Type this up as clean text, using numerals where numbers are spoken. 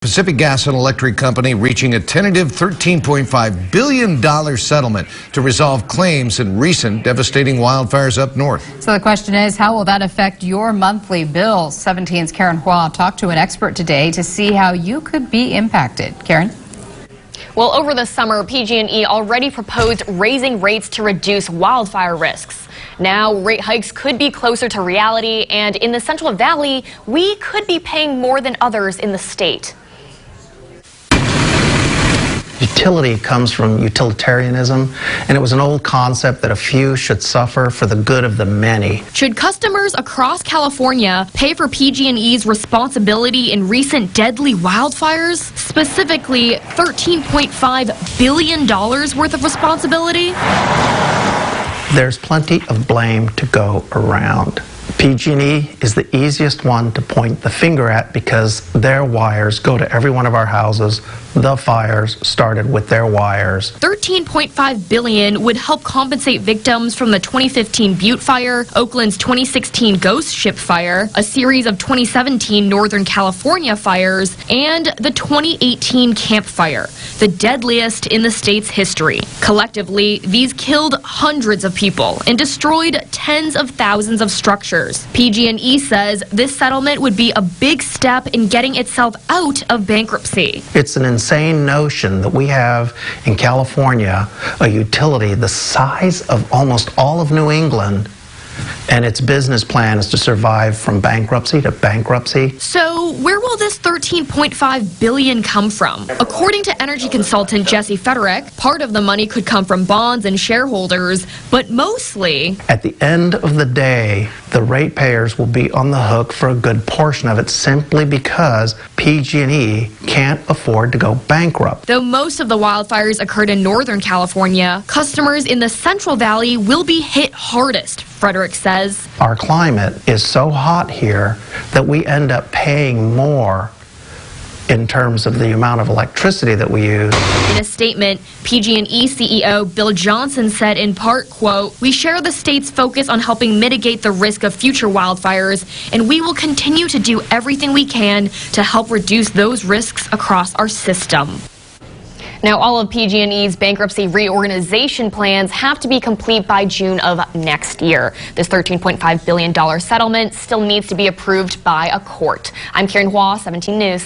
Pacific Gas and Electric Company reaching a tentative $13.5 billion settlement to resolve claims in recent devastating wildfires up north. So the question is, how will that affect your monthly bills? 17's Karen Hua talked to an expert today to see how you could be impacted. Karen? Well, over the summer, PG&E already proposed raising rates to reduce wildfire risks. Now, rate hikes could be closer to reality, and in the Central Valley, we could be paying more than others in the state. Utility comes from utilitarianism, and it was an old concept that a few should suffer for the good of the many. Should customers across California pay for PG&E's responsibility in recent deadly wildfires? Specifically, $13.5 billion worth of responsibility? There's plenty of blame to go around. PG&E is the easiest one to point the finger at because their wires go to every one of our houses. The fires started with their wires. $13.5 billion would help compensate victims from the 2015 Butte Fire, Oakland's 2016 Ghost Ship Fire, a series of 2017 Northern California fires, and the 2018 Camp Fire, the deadliest in the state's history. Collectively, these killed hundreds of people and destroyed tens of thousands of structures. PG&E says this settlement would be a big step in getting itself out of bankruptcy. It's an insane notion that we have in California a utility the size of almost all of New England, and its business plan is to survive from bankruptcy to bankruptcy. So where will this $13.5 billion come from? According to energy consultant Jesse Federick, part of the money could come from bonds and shareholders, but mostly... At the end of the day, the ratepayers will be on the hook for a good portion of it simply because PG&E can't afford to go bankrupt. Though most of the wildfires occurred in Northern California, customers in the Central Valley will be hit hardest, Frederick says. Our climate is so hot here that we end up paying more in terms of the amount of electricity that we use. In a statement, PG&E CEO Bill Johnson said in part, quote, "We share the state's focus on helping mitigate the risk of future wildfires, and we will continue to do everything we can to help reduce those risks across our system." Now, all of PG&E's bankruptcy reorganization plans have to be complete by June of next year. This $13.5 billion settlement still needs to be approved by a court. I'm Karen Hua, 17 News.